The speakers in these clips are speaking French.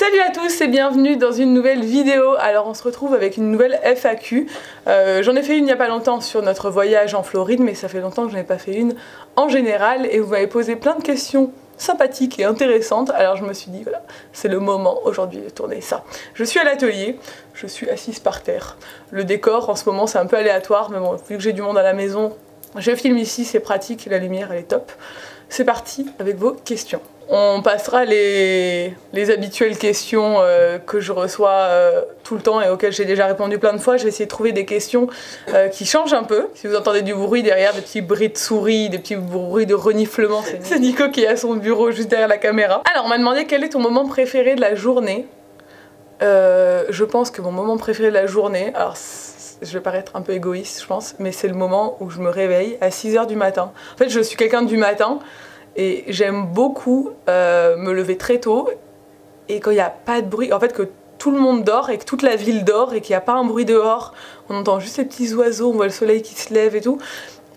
Salut à tous et bienvenue dans une nouvelle vidéo. Alors on se retrouve avec une nouvelle FAQ. J'en ai fait une il n'y a pas longtemps sur notre voyage en Floride, mais ça fait longtemps que je n'en ai pas fait une en général et vous m'avez posé plein de questions sympathiques et intéressantes. Alors je me suis dit voilà, c'est le moment aujourd'hui de tourner ça. Je suis à l'atelier, je suis assise par terre. Le décor en ce moment c'est un peu aléatoire, mais bon, vu que j'ai du monde à la maison, je filme ici, c'est pratique, la lumière elle est top. C'est parti avec vos questions. On passera les habituelles questions que je reçois tout le temps et auxquelles j'ai déjà répondu plein de fois. Je vais essayer de trouver des questions qui changent un peu. Si vous entendez du bruit derrière, des petits bruits de souris, des petits bruits de reniflement, c'est Nico qui est à son bureau juste derrière la caméra. Alors on m'a demandé quel est ton moment préféré de la journée. Je pense que mon moment préféré de la journée, alors je vais paraître un peu égoïste je pense, mais c'est le moment où je me réveille à 6 h du matin. En fait je suis quelqu'un du matin et j'aime beaucoup me lever très tôt et quand il n'y a pas de bruit, en fait que tout le monde dort et que toute la ville dort et qu'il n'y a pas un bruit dehors, on entend juste les petits oiseaux, on voit le soleil qui se lève et tout,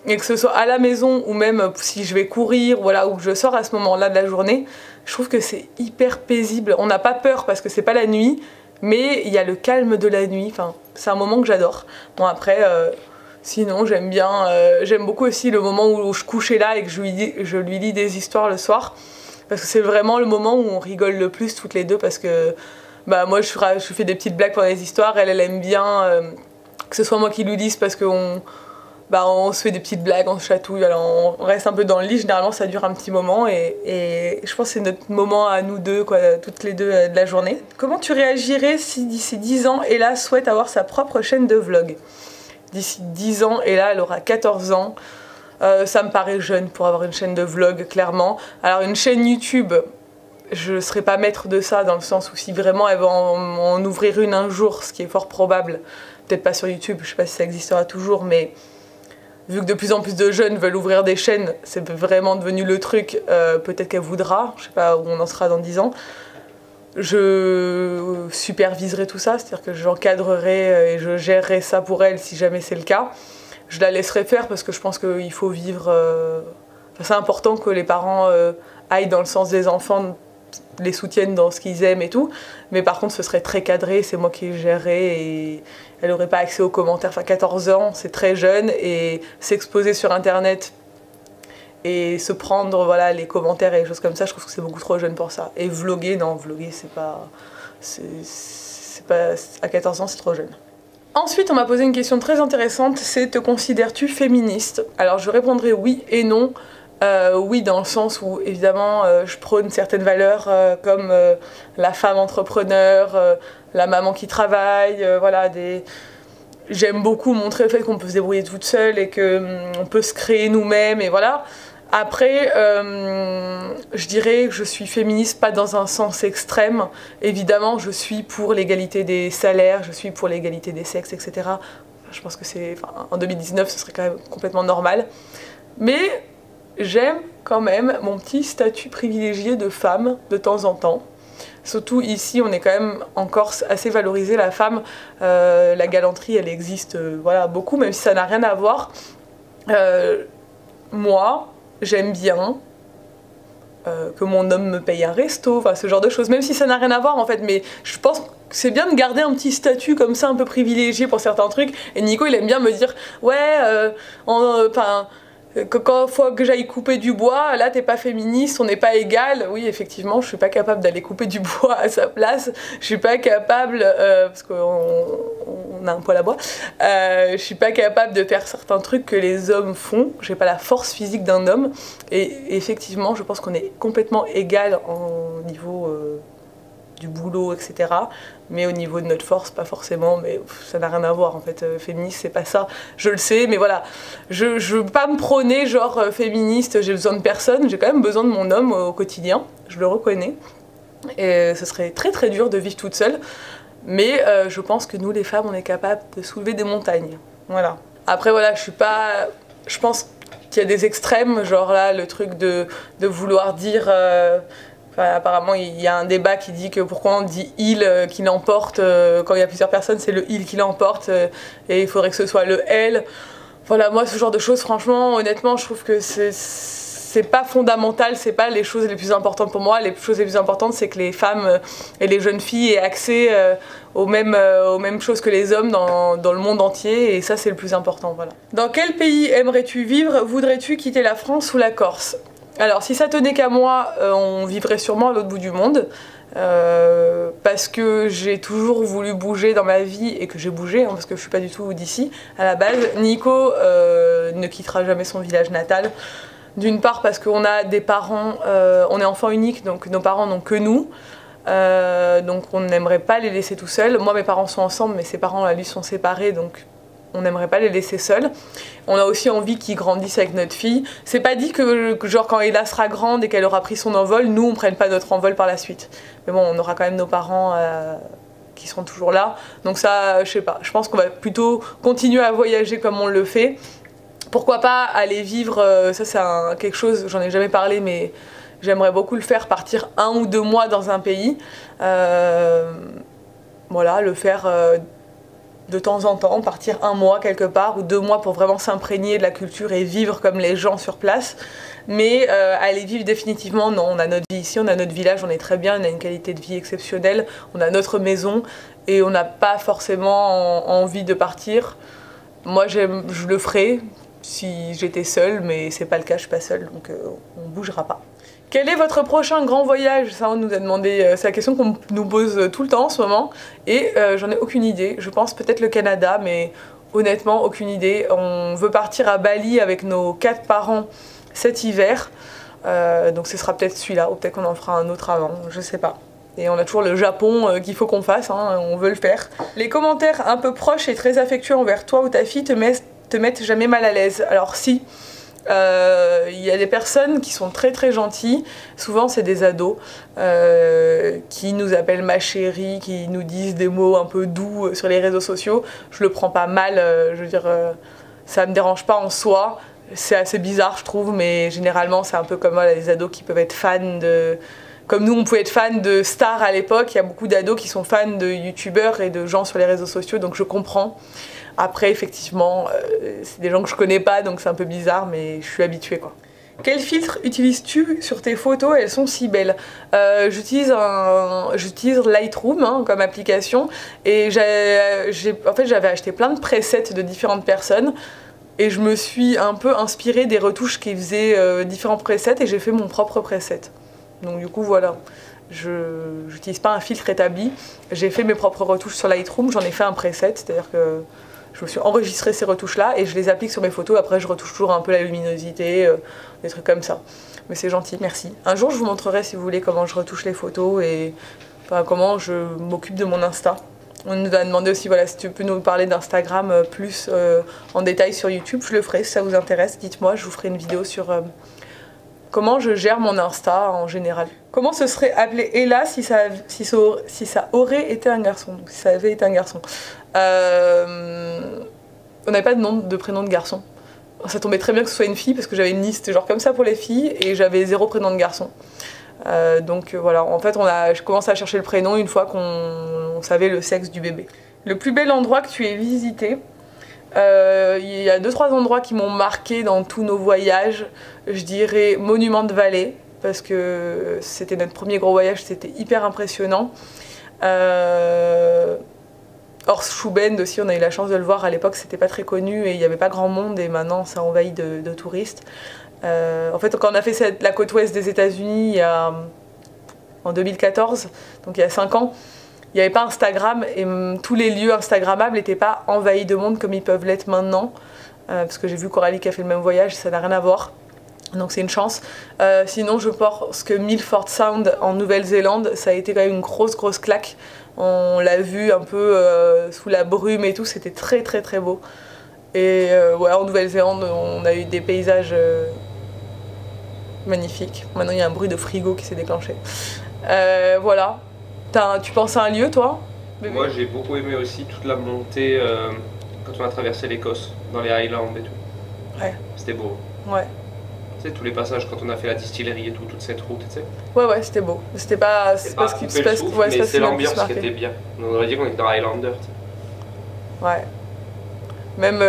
et que ce soit à la maison ou même si je vais courir, voilà, ou que je sors à ce moment-là de la journée, je trouve que c'est hyper paisible. On n'a pas peur parce que c'est pas la nuit, mais il y a le calme de la nuit, enfin, c'est un moment que j'adore. Bon après, sinon j'aime bien, j'aime beaucoup aussi le moment où je couchais là et que je lui lis des histoires le soir, parce que c'est vraiment le moment où on rigole le plus toutes les deux, parce que bah, moi je fais des petites blagues pendant les histoires, elle aime bien que ce soit moi qui lui lise parce qu'on on se fait des petites blagues, on se chatouille, alors on reste un peu dans le lit, généralement ça dure un petit moment et je pense que c'est notre moment à nous deux, quoi, toutes les deux de la journée. Comment tu réagirais si d'ici 10 ans Ella souhaite avoir sa propre chaîne de vlog? D'ici 10 ans, Ella elle aura 14 ans, ça me paraît jeune pour avoir une chaîne de vlog, clairement. Alors une chaîne YouTube, je ne serais pas maître de ça, dans le sens où si vraiment elle va en ouvrir une un jour, ce qui est fort probable, peut-être pas sur YouTube, je sais pas si ça existera toujours, mais vu que de plus en plus de jeunes veulent ouvrir des chaînes, c'est vraiment devenu le truc, peut-être qu'elle voudra, je sais pas où on en sera dans 10 ans. Je superviserai tout ça, c'est-à-dire que j'encadrerai et je gérerai ça pour elle si jamais c'est le cas. Je la laisserai faire parce que je pense qu'il faut vivre... Enfin, c'est important que les parents aillent dans le sens des enfants, les soutiennent dans ce qu'ils aiment et tout, mais par contre ce serait très cadré, c'est moi qui gérerai et elle n'aurait pas accès aux commentaires. Enfin 14 ans c'est très jeune et s'exposer sur internet et se prendre voilà, les commentaires et les choses comme ça, je trouve que c'est beaucoup trop jeune pour ça. Et vlogger, non, vlogger c'est pas... à 14 ans c'est trop jeune. Ensuite on m'a posé une question très intéressante, c'est te considères-tu féministe? Alors je répondrai oui et non. Oui, dans le sens où évidemment je prône certaines valeurs comme la femme entrepreneur, la maman qui travaille, voilà, j'aime beaucoup montrer le fait qu'on peut se débrouiller toute seule et qu'on peut se créer nous-mêmes et voilà. Après, je dirais que je suis féministe pas dans un sens extrême. Évidemment, je suis pour l'égalité des salaires, je suis pour l'égalité des sexes, etc. Je pense que c'est, enfin, en 2019, ce serait quand même complètement normal. Mais j'aime quand même mon petit statut privilégié de femme de temps en temps. Surtout ici, on est quand même en Corse assez valorisé la femme. La galanterie, elle existe voilà, beaucoup, même si ça n'a rien à voir. Moi, j'aime bien que mon homme me paye un resto, enfin ce genre de choses, même si ça n'a rien à voir en fait, mais je pense que c'est bien de garder un petit statut comme ça, un peu privilégié pour certains trucs. Et Nico, il aime bien me dire, ouais, quand faut que j'aille couper du bois, là t'es pas féministe, on n'est pas égal. Oui, effectivement, je suis pas capable d'aller couper du bois à sa place, je suis pas capable, parce qu'on a un poêle à bois, je suis pas capable de faire certains trucs que les hommes font, j'ai pas la force physique d'un homme, et effectivement, je pense qu'on est complètement égal au niveau du boulot, etc. Mais au niveau de notre force, pas forcément, mais ça n'a rien à voir en fait. Féministe, c'est pas ça, je le sais, mais voilà. Je veux pas me prôner genre féministe, j'ai besoin de personne, j'ai quand même besoin de mon homme au quotidien, je le reconnais. Et ce serait très très dur de vivre toute seule, mais je pense que nous les femmes, on est capables de soulever des montagnes. Voilà. Après voilà, je pense qu'il y a des extrêmes, genre là, le truc de vouloir dire... Enfin, apparemment, il y a un débat qui dit que pourquoi on dit il qui l'emporte quand il y a plusieurs personnes, c'est le il qui l'emporte et il faudrait que ce soit le elle. Voilà, moi, ce genre de choses, franchement, honnêtement, je trouve que c'est pas fondamental, c'est pas les choses les plus importantes pour moi. Les choses les plus importantes, c'est que les femmes et les jeunes filles aient accès aux mêmes choses que les hommes dans le monde entier, et ça c'est le plus important, voilà. Dans quel pays aimerais-tu vivre? Voudrais-tu quitter la France ou la Corse? Alors si ça tenait qu'à moi, on vivrait sûrement à l'autre bout du monde. Parce que j'ai toujours voulu bouger dans ma vie et que j'ai bougé, hein, parce que je suis pas du tout d'ici à la base. Nico ne quittera jamais son village natal. D'une part parce qu'on a des parents, on est enfant unique, donc nos parents n'ont que nous. Donc on n'aimerait pas les laisser tout seuls. Moi mes parents sont ensemble, mais ses parents lui sont séparés, donc on n'aimerait pas les laisser seuls. On a aussi envie qu'ils grandissent avec notre fille. C'est pas dit que genre quand Ella sera grande et qu'elle aura pris son envol, nous on prenne pas notre envol par la suite. Mais bon, on aura quand même nos parents qui seront toujours là. Donc ça, je sais pas, je pense qu'on va plutôt continuer à voyager comme on le fait. Pourquoi pas aller vivre, ça c'est quelque chose, j'en ai jamais parlé, mais j'aimerais beaucoup le faire, partir 1 ou 2 mois dans un pays. Voilà, le faire de temps en temps, partir 1 mois quelque part ou 2 mois pour vraiment s'imprégner de la culture et vivre comme les gens sur place. Mais aller vivre définitivement, non, on a notre vie ici, on a notre village, on est très bien, on a une qualité de vie exceptionnelle, on a notre maison et on n'a pas forcément envie de partir. Moi je le ferais si j'étais seule, mais c'est pas le cas, je suis pas seule, donc on bougera pas. Quel est votre prochain grand voyage? Ça, on nous a demandé, c'est la question qu'on nous pose tout le temps en ce moment, et j'en ai aucune idée. Je pense peut-être le Canada, mais honnêtement, aucune idée. On veut partir à Bali avec nos 4 parents cet hiver, donc ce sera peut-être celui-là, ou peut-être qu'on en fera un autre avant, je sais pas. Et on a toujours le Japon qu'il faut qu'on fasse, hein, on veut le faire. Les commentaires un peu proches et très affectueux envers toi ou ta fille te mettent jamais mal à l'aise? Alors si. Il y a des personnes qui sont très très gentilles, souvent c'est des ados qui nous appellent ma chérie, qui nous disent des mots un peu doux sur les réseaux sociaux. Je le prends pas mal, je veux dire, ça me dérange pas en soi, c'est assez bizarre je trouve, mais généralement c'est un peu comme voilà, les ados qui peuvent être fans de... Comme nous on pouvait être fans de stars à l'époque, il y a beaucoup d'ados qui sont fans de youtubeurs et de gens sur les réseaux sociaux, donc je comprends. Après, effectivement, c'est des gens que je connais pas, donc c'est un peu bizarre, mais je suis habituée, quoi. Quel filtre utilises-tu sur tes photos? Elles sont si belles. J'utilise Lightroom hein, comme application, et en fait, j'avais acheté plein de presets de différentes personnes, et je me suis un peu inspirée des retouches qui faisaient différents presets, et j'ai fait mon propre preset. Donc du coup, voilà. Je n'utilise pas un filtre établi, j'ai fait mes propres retouches sur Lightroom, j'en ai fait un preset, c'est-à-dire que je me suis enregistré ces retouches-là et je les applique sur mes photos. Après, je retouche toujours un peu la luminosité, des trucs comme ça. Mais c'est gentil, merci. Un jour, je vous montrerai, si vous voulez, comment je retouche les photos et enfin, comment je m'occupe de mon Insta. On nous a demandé aussi, voilà, si tu peux nous parler d'Instagram plus en détail sur YouTube, je le ferai. Si ça vous intéresse, dites-moi, je vous ferai une vidéo sur comment je gère mon Insta en général. Comment se serait appelé Ella si ça aurait été un garçon, donc si ça avait été un garçon. On n'avait pas de prénom de garçon. Ça tombait très bien que ce soit une fille parce que j'avais une liste genre comme ça pour les filles et j'avais 0 prénom de garçon. Donc voilà, en fait je commence à chercher le prénom une fois qu'on savait le sexe du bébé. Le plus bel endroit que tu aies visité? Il y a 2-3 endroits qui m'ont marqué dans tous nos voyages. Je dirais Monument de Vallée parce que c'était notre premier gros voyage, c'était hyper impressionnant. Horst Schuben aussi, on a eu la chance de le voir, à l'époque c'était pas très connu et il n'y avait pas grand monde et maintenant ça envahit de touristes. En fait quand on a fait la côte ouest des États-Unis en 2014, donc il y a 5 ans, il n'y avait pas Instagram et tous les lieux instagrammables n'étaient pas envahis de monde comme ils peuvent l'être maintenant. Parce que j'ai vu Coralie qui a fait le même voyage, ça n'a rien à voir. Donc c'est une chance. Sinon je pense que Milford Sound en Nouvelle-Zélande, ça a été quand même une grosse claque. On l'a vu un peu sous la brume et tout, c'était très très beau. Et ouais, en Nouvelle-Zélande, on a eu des paysages magnifiques. Maintenant il y a un bruit de frigo qui s'est déclenché. Voilà. Tu penses à un lieu toi? Bébé? Moi j'ai beaucoup aimé aussi toute la montée quand on a traversé l'Écosse, dans les Highlands et tout. Ouais. C'était beau. Ouais. Tu sais, tous les passages quand on a fait la distillerie et tout, toute cette route, tu sais. Ouais, c'était beau. C'était pas ce qui se passe, mais c'est l'ambiance qui était bien. On aurait dit qu'on était dans Highlander, tu sais. Ouais. Même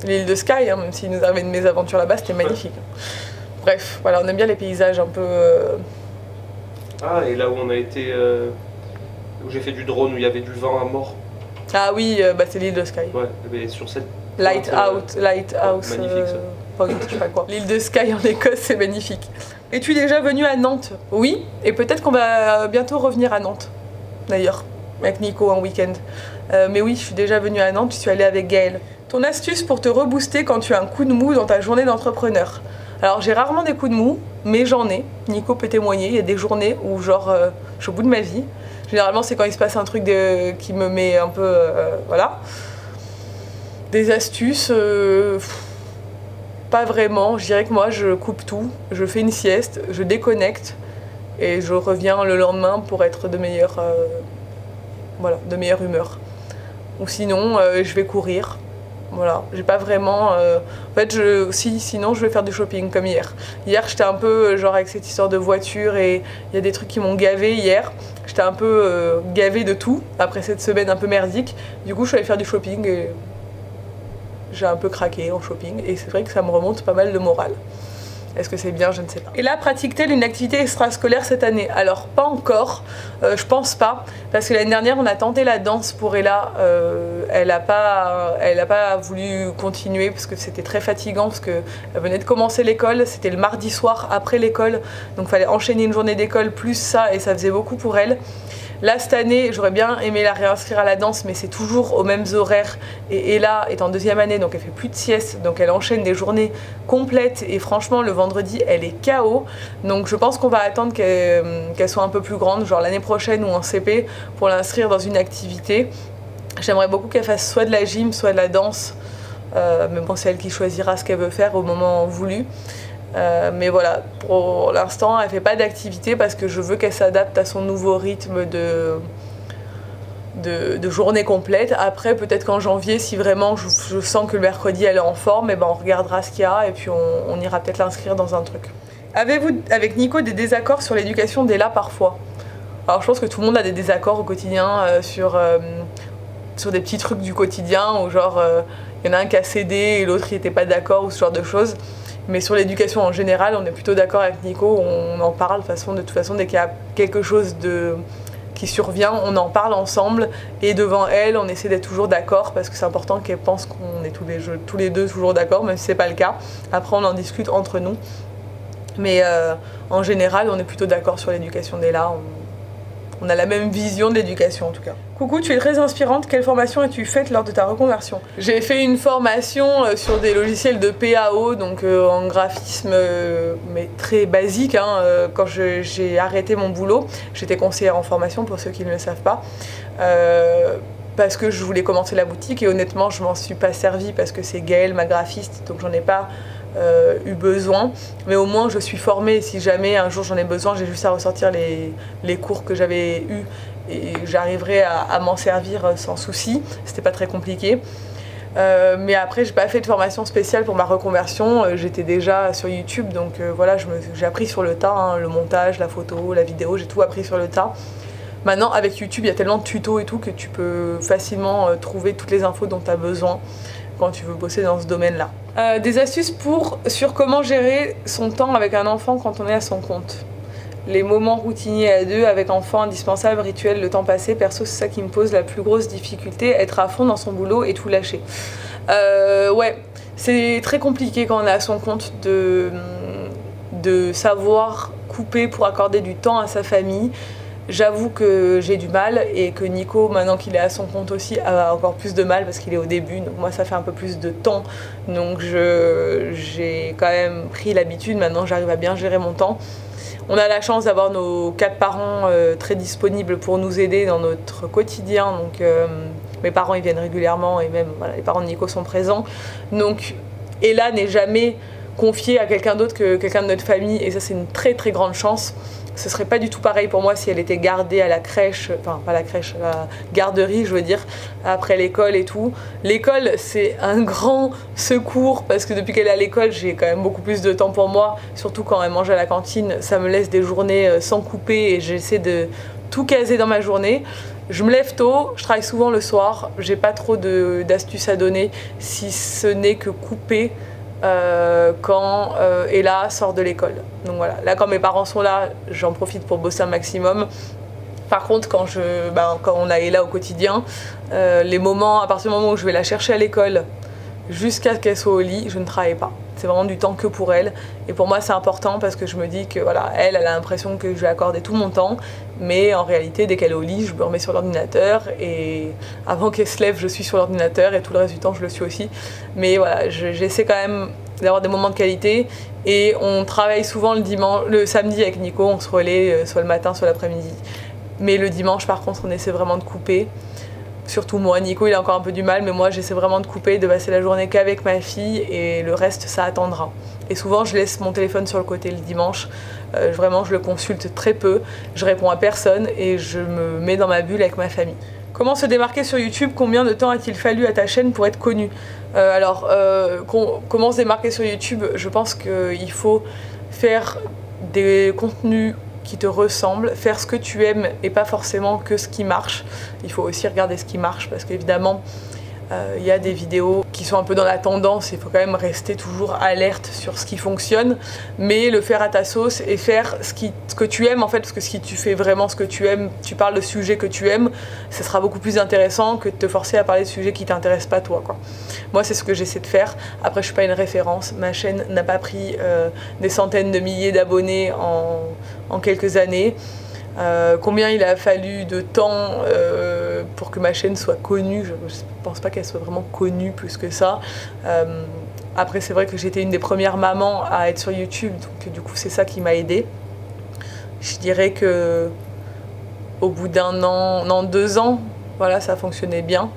l'île de Skye, hein, même s'il nous arrivait de mésaventures là-bas, c'était magnifique. Bref, voilà, on aime bien les paysages un peu... Ah, et là où on a été, où j'ai fait du drone, où il y avait du vent à mort. Ah oui, bah c'est l'île de Skye. Ouais, mais sur cette... Lighthouse, magnifique, ça. Point, je sais pas quoi. L'île de Skye en Écosse, c'est magnifique. Es-tu déjà venu à Nantes? Oui, et peut-être qu'on va bientôt revenir à Nantes, d'ailleurs, avec Nico un week-end. Mais oui, je suis déjà venue à Nantes, je suis allée avec Gaëlle. Ton astuce pour te rebooster quand tu as un coup de mou dans ta journée d'entrepreneur? Alors j'ai rarement des coups de mou, mais j'en ai. Nico peut témoigner, il y a des journées où genre je suis au bout de ma vie. Généralement c'est quand il se passe un truc qui me met un peu... voilà. Des astuces, pas vraiment. Je dirais que moi je coupe tout, je fais une sieste, je déconnecte et je reviens le lendemain pour être de meilleure humeur. Ou sinon je vais courir. Voilà, j'ai pas vraiment... En fait, sinon je vais faire du shopping comme hier. Hier, j'étais un peu genre avec cette histoire de voiture et il y a des trucs qui m'ont gavé hier. J'étais un peu gavée de tout après cette semaine un peu merdique. Du coup, je suis allée faire du shopping et j'ai un peu craqué en shopping. Et c'est vrai que ça me remonte pas mal le moral. Est-ce que c'est bien? Je ne sais pas. Et là, pratique-t-elle une activité extrascolaire cette année? Alors, pas encore, je pense pas, parce que l'année dernière, on a tenté la danse pour Ella, elle a pas voulu continuer parce que c'était très fatigant, parce qu'elle venait de commencer l'école, c'était le mardi soir après l'école, donc il fallait enchaîner une journée d'école plus ça, et ça faisait beaucoup pour elle. Là, cette année, j'aurais bien aimé la réinscrire à la danse, mais c'est toujours aux mêmes horaires. Et Ella est en 2e année, donc elle fait plus de sieste, donc elle enchaîne des journées complètes. Et franchement, le vendredi, elle est KO. Donc je pense qu'on va attendre qu'elle soit un peu plus grande, genre l'année prochaine ou en CP, pour l'inscrire dans une activité. J'aimerais beaucoup qu'elle fasse soit de la gym, soit de la danse. Mais bon, c'est elle qui choisira ce qu'elle veut faire au moment voulu. Mais voilà, pour l'instant, elle fait pas d'activité parce que je veux qu'elle s'adapte à son nouveau rythme de journée complète. Après, peut-être qu'en janvier, si vraiment je sens que le mercredi elle est en forme, et ben on regardera ce qu'il y a et puis on ira peut-être l'inscrire dans un truc. Avez-vous avec Nico des désaccords sur l'éducation d'Ella parfois? Alors je pense que tout le monde a des désaccords au quotidien sur des petits trucs du quotidien où genre il y en a un qui a cédé et l'autre il était pas d'accord ou ce genre de choses. Mais sur l'éducation en général, on est plutôt d'accord avec Nico, on en parle de toute façon dès qu'il y a quelque chose qui survient, on en parle ensemble et devant elle, on essaie d'être toujours d'accord parce que c'est important qu'elle pense qu'on est tous les deux toujours d'accord, même si c'est pas le cas. Après, on en discute entre nous. Mais en général, on est plutôt d'accord sur l'éducation d'Ella. On a la même vision de l'éducation en tout cas. Coucou, tu es très inspirante. Quelle formation as-tu faite lors de ta reconversion? J'ai fait une formation sur des logiciels de PAO, donc en graphisme, mais très basique. Hein, quand j'ai arrêté mon boulot, j'étais conseillère en formation pour ceux qui ne le savent pas. Parce que je voulais commencer la boutique et honnêtement, je m'en suis pas servie parce que c'est Gaëlle, ma graphiste, donc j'en ai pas eu besoin, mais au moins je suis formée. Si jamais un jour j'en ai besoin, j'ai juste à ressortir les cours que j'avais eus et j'arriverai à m'en servir sans souci. C'était pas très compliqué. Mais après, j'ai pas fait de formation spéciale pour ma reconversion. J'étais déjà sur YouTube, donc voilà, j'ai appris sur le tas, hein, le montage, la photo, la vidéo, j'ai tout appris sur le tas. Maintenant, avec YouTube, il y a tellement de tutos et tout que tu peux facilement trouver toutes les infos dont tu as besoin quand tu veux bosser dans ce domaine-là. Des astuces sur comment gérer son temps avec un enfant quand on est à son compte. Les moments routiniers à deux avec enfant, indispensables, rituels, le temps passé. Perso, c'est ça qui me pose la plus grosse difficulté, être à fond dans son boulot et tout lâcher. Ouais, c'est très compliqué quand on est à son compte de savoir couper pour accorder du temps à sa famille. J'avoue que j'ai du mal et que Nico, maintenant qu'il est à son compte aussi, a encore plus de mal parce qu'il est au début. Donc moi, ça fait un peu plus de temps. Donc j'ai quand même pris l'habitude. Maintenant, j'arrive à bien gérer mon temps. On a la chance d'avoir nos 4 parents très disponibles pour nous aider dans notre quotidien. Donc mes parents, ils viennent régulièrement et même voilà, les parents de Nico sont présents. Donc Ella n'est jamais confiée à quelqu'un d'autre que quelqu'un de notre famille. Et ça, c'est une très très grande chance. Ce serait pas du tout pareil pour moi si elle était gardée à la crèche, enfin pas la crèche, la garderie je veux dire, après l'école et tout. L'école c'est un grand secours parce que depuis qu'elle est à l'école j'ai quand même beaucoup plus de temps pour moi, surtout quand elle mange à la cantine, ça me laisse des journées sans couper et j'essaie de tout caser dans ma journée. Je me lève tôt, je travaille souvent le soir, j'ai pas trop d'astuces à donner si ce n'est que couper quand Ella sort de l'école. Donc voilà, là quand mes parents sont là, j'en profite pour bosser un maximum. Par contre, quand on a Ella au quotidien, les moments, à partir du moment où je vais la chercher à l'école jusqu'à ce qu'elle soit au lit, je ne travaille pas. C'est vraiment du temps que pour elle. Et pour moi, c'est important parce que je me dis que voilà, elle a l'impression que je vais accorder tout mon temps. Mais en réalité, dès qu'elle est au lit, je me remets sur l'ordinateur. Et avant qu'elle se lève, je suis sur l'ordinateur. Et tout le reste du temps, je le suis aussi. Mais voilà, j'essaie quand même d'avoir des moments de qualité. Et on travaille souvent le samedi avec Nico. On se relaie soit le matin, soit l'après-midi. Mais le dimanche, par contre, on essaie vraiment de couper. Surtout moi, Nico il a encore un peu du mal, mais moi j'essaie vraiment de couper, de passer la journée qu'avec ma fille et le reste ça attendra. Et souvent je laisse mon téléphone sur le côté le dimanche, vraiment je le consulte très peu, je réponds à personne et je me mets dans ma bulle avec ma famille. Comment se démarquer sur YouTube? Combien de temps a-t-il fallu à ta chaîne pour être connue? Comment se démarquer sur YouTube? Je pense qu'il faut faire des contenus qui te ressemble, faire ce que tu aimes et pas forcément que ce qui marche. Il faut aussi regarder ce qui marche parce qu'évidemment il y a des vidéos qui sont un peu dans la tendance, il faut quand même rester toujours alerte sur ce qui fonctionne, mais le faire à ta sauce et faire ce que tu aimes en fait, parce que si tu fais vraiment ce que tu aimes, tu parles de sujets que tu aimes, ça sera beaucoup plus intéressant que de te forcer à parler de sujets qui t'intéressent pas toi, quoi. Moi c'est ce que j'essaie de faire. Après je suis pas une référence, ma chaîne n'a pas pris des centaines de milliers d'abonnés en quelques années. Combien il a fallu de temps pour que ma chaîne soit connue, je ne pense pas qu'elle soit vraiment connue plus que ça. Après c'est vrai que j'étais une des premières mamans à être sur YouTube, donc du coup c'est ça qui m'a aidée. Je dirais que au bout d'un an, non 2 ans, voilà, ça fonctionnait bien.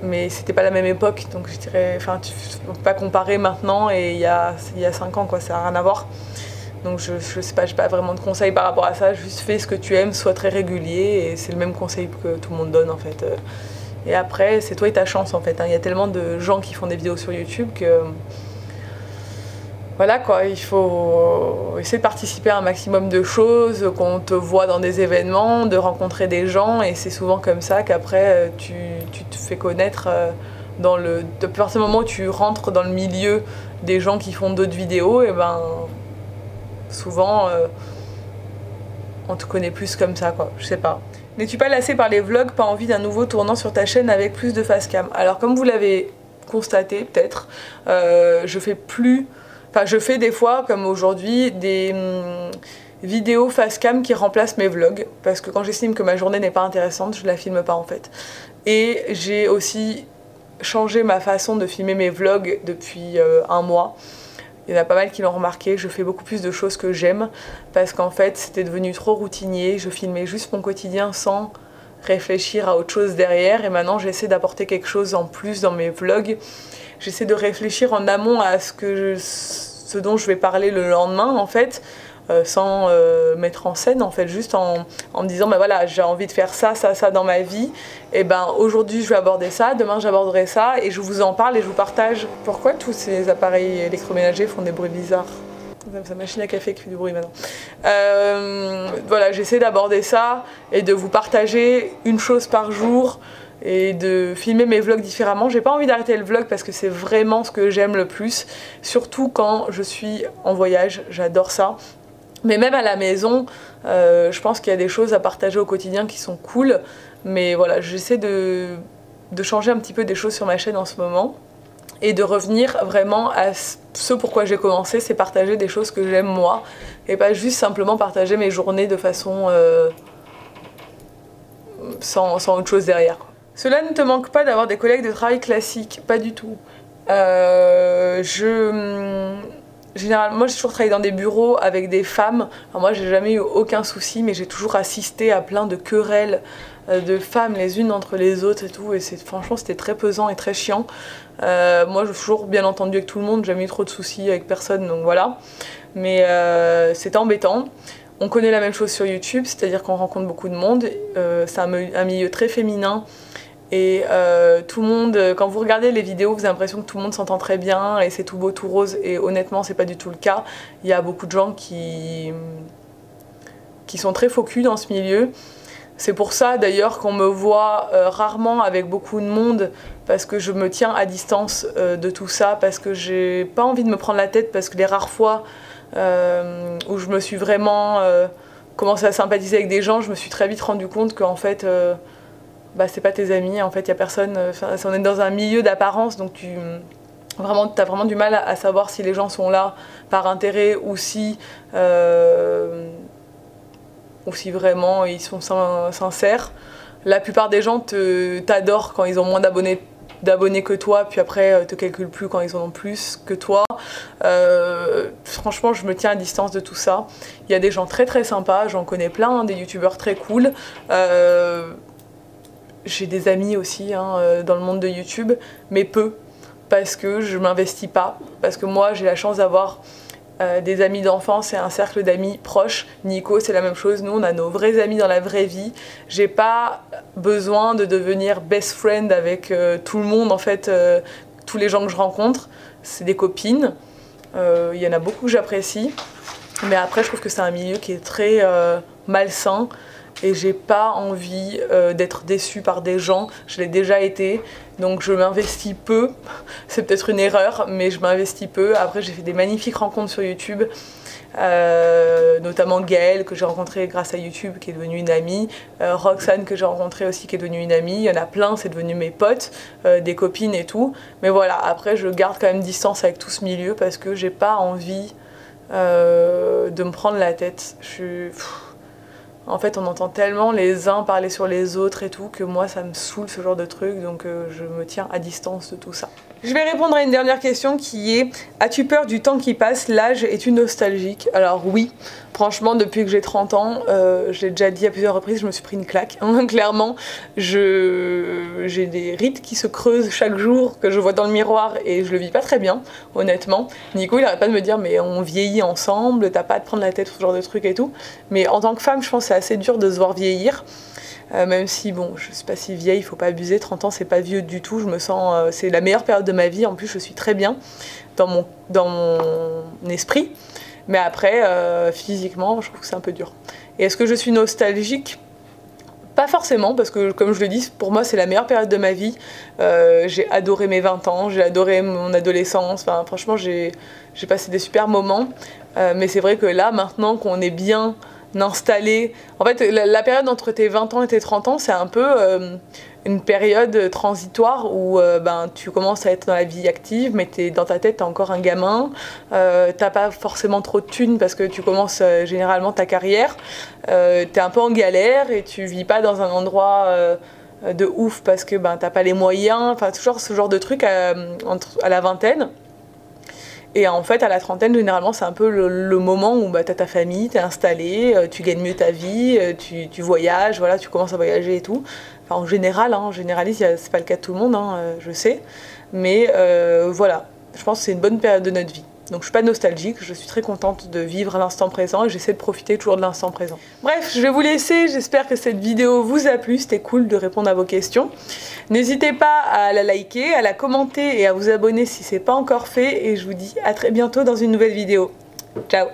Mais c'était pas la même époque, donc je dirais, enfin tu ne peux pas comparer maintenant et il y a 5 ans quoi, ça n'a rien à voir. Donc je sais pas, j'ai pas vraiment de conseils par rapport à ça, juste fais ce que tu aimes, sois très régulier et c'est le même conseil que tout le monde donne en fait. Et après c'est toi et ta chance en fait, hein. Il y a tellement de gens qui font des vidéos sur YouTube que voilà quoi, il faut essayer de participer à un maximum de choses, qu'on te voit dans des événements, de rencontrer des gens et c'est souvent comme ça qu'après tu te fais connaître à partir du moment où tu rentres dans le milieu des gens qui font d'autres vidéos, et ben souvent on te connaît plus comme ça quoi, je sais pas. N'es-tu pas lassé par les vlogs, pas envie d'un nouveau tournant sur ta chaîne avec plus de face cam? Alors comme vous l'avez constaté peut-être, je fais des fois comme aujourd'hui des vidéos face cam qui remplacent mes vlogs parce que quand j'estime que ma journée n'est pas intéressante, je la filme pas en fait. Et j'ai aussi changé ma façon de filmer mes vlogs depuis 1 mois. Il y en a pas mal qui l'ont remarqué, je fais beaucoup plus de choses que j'aime parce qu'en fait c'était devenu trop routinier, je filmais juste mon quotidien sans réfléchir à autre chose derrière et maintenant j'essaie d'apporter quelque chose en plus dans mes vlogs. J'essaie de réfléchir en amont à ce dont je vais parler le lendemain en fait, sans mettre en scène en fait, juste en me disant bah voilà j'ai envie de faire ça, ça, ça dans ma vie, et ben aujourd'hui je vais aborder ça, demain j'aborderai ça et je vous en parle et je vous partage. Pourquoi tous ces appareils électroménagers font des bruits bizarres? Sa machine à café qui fait du bruit maintenant. Voilà, j'essaie d'aborder ça et de vous partager une chose par jour et de filmer mes vlogs différemment. J'ai pas envie d'arrêter le vlog parce que c'est vraiment ce que j'aime le plus, surtout quand je suis en voyage, j'adore ça. Mais même à la maison, je pense qu'il y a des choses à partager au quotidien qui sont cool. Mais voilà, j'essaie de changer un petit peu des choses sur ma chaîne en ce moment. Et de revenir vraiment à ce pourquoi j'ai commencé, c'est partager des choses que j'aime moi. Et pas juste simplement partager mes journées de façon sans autre chose derrière. Cela ne te manque pas d'avoir des collègues de travail classiques? Pas du tout. Généralement, moi j'ai toujours travaillé dans des bureaux avec des femmes. Alors moi j'ai jamais eu aucun souci, mais j'ai toujours assisté à plein de querelles de femmes les unes entre les autres et tout. Et franchement c'était très pesant et très chiant. Moi j'ai toujours bien entendu avec tout le monde, j'ai jamais eu trop de soucis avec personne, donc voilà. Mais c'était embêtant. On connaît la même chose sur YouTube, c'est-à-dire qu'on rencontre beaucoup de monde. C'est un milieu très féminin. Et tout le monde, quand vous regardez les vidéos, vous avez l'impression que tout le monde s'entend très bien et c'est tout beau, tout rose. Et honnêtement, c'est pas du tout le cas. Il y a beaucoup de gens qui sont très faux cul dans ce milieu. C'est pour ça d'ailleurs qu'on me voit rarement avec beaucoup de monde, parce que je me tiens à distance de tout ça, parce que j'ai pas envie de me prendre la tête, parce que les rares fois où je me suis vraiment commencé à sympathiser avec des gens, je me suis très vite rendu compte qu'en fait bah, c'est pas tes amis, en fait il y a personne, on est dans un milieu d'apparence, donc t'as vraiment du mal à savoir si les gens sont là par intérêt ou si vraiment ils sont sincères. La plupart des gens t'adorent quand ils ont moins d'abonnés que toi, puis après te calculent plus quand ils en ont plus que toi. Franchement, je me tiens à distance de tout ça. Il y a des gens très très sympas, j'en connais plein, hein, des youtubeurs très cool. J'ai des amis aussi hein, dans le monde de YouTube, mais peu, parce que je m'investis pas, parce que moi j'ai la chance d'avoir des amis d'enfance et un cercle d'amis proches. Nico, c'est la même chose, nous on a nos vrais amis dans la vraie vie. J'ai pas besoin de devenir best friend avec tout le monde en fait, tous les gens que je rencontre, c'est des copines. Il y en a beaucoup que j'apprécie, mais après je trouve que c'est un milieu qui est très malsain. Et j'ai pas envie d'être déçue par des gens, je l'ai déjà été, donc je m'investis peu, c'est peut-être une erreur, mais je m'investis peu. Après j'ai fait des magnifiques rencontres sur YouTube, notamment Gaëlle que j'ai rencontrée grâce à YouTube, qui est devenue une amie, Roxane que j'ai rencontrée aussi, qui est devenue une amie, il y en a plein, c'est devenu mes potes, des copines et tout, mais voilà, après je garde quand même distance avec tout ce milieu parce que j'ai pas envie de me prendre la tête. En fait, on entend tellement les uns parler sur les autres et tout que moi, ça me saoule ce genre de truc, donc je me tiens à distance de tout ça. Je vais répondre à une dernière question qui est « As-tu peur du temps qui passe? L'âge es-tu nostalgique ?» Alors oui, franchement, depuis que j'ai 30 ans, je l'ai déjà dit à plusieurs reprises, je me suis pris une claque. Clairement, j'ai des rides qui se creusent chaque jour, que je vois dans le miroir et je le vis pas très bien, honnêtement. Nico, il arrête pas de me dire « Mais on vieillit ensemble, t'as pas à te prendre la tête sur ce genre de trucs et tout. » Mais en tant que femme, je pense que c'est assez dur de se voir vieillir. Même si, bon, je suis pas si vieille, il faut pas abuser, 30 ans c'est pas vieux du tout, je me sens, c'est la meilleure période de ma vie, en plus je suis très bien dans mon esprit, mais après, physiquement, je trouve que c'est un peu dur. Et est-ce que je suis nostalgique? Pas forcément, parce que comme je le dis, pour moi c'est la meilleure période de ma vie. J'ai adoré mes 20 ans, j'ai adoré mon adolescence, enfin, franchement j'ai passé des super moments, mais c'est vrai que là, maintenant qu'on est bien installé. En fait, la période entre tes 20 ans et tes 30 ans, c'est un peu une période transitoire où tu commences à être dans la vie active, mais dans ta tête, t'es encore un gamin. T'as pas forcément trop de thunes parce que tu commences généralement ta carrière. T'es un peu en galère et tu vis pas dans un endroit de ouf parce que t'as pas les moyens. Enfin, toujours ce genre de truc à la vingtaine. Et en fait, à la trentaine, généralement, c'est un peu le moment où t'as ta famille, t'es installé, tu gagnes mieux ta vie, tu voyages, voilà, tu commences à voyager et tout. Enfin, en général, hein, généralise, c'est pas le cas de tout le monde, hein, je sais. Mais voilà, je pense que c'est une bonne période de notre vie. Donc je suis pas nostalgique, je suis très contente de vivre l'instant présent et j'essaie de profiter toujours de l'instant présent. Bref, je vais vous laisser, j'espère que cette vidéo vous a plu, c'était cool de répondre à vos questions. N'hésitez pas à la liker, à la commenter et à vous abonner si c'est pas encore fait et je vous dis à très bientôt dans une nouvelle vidéo. Ciao!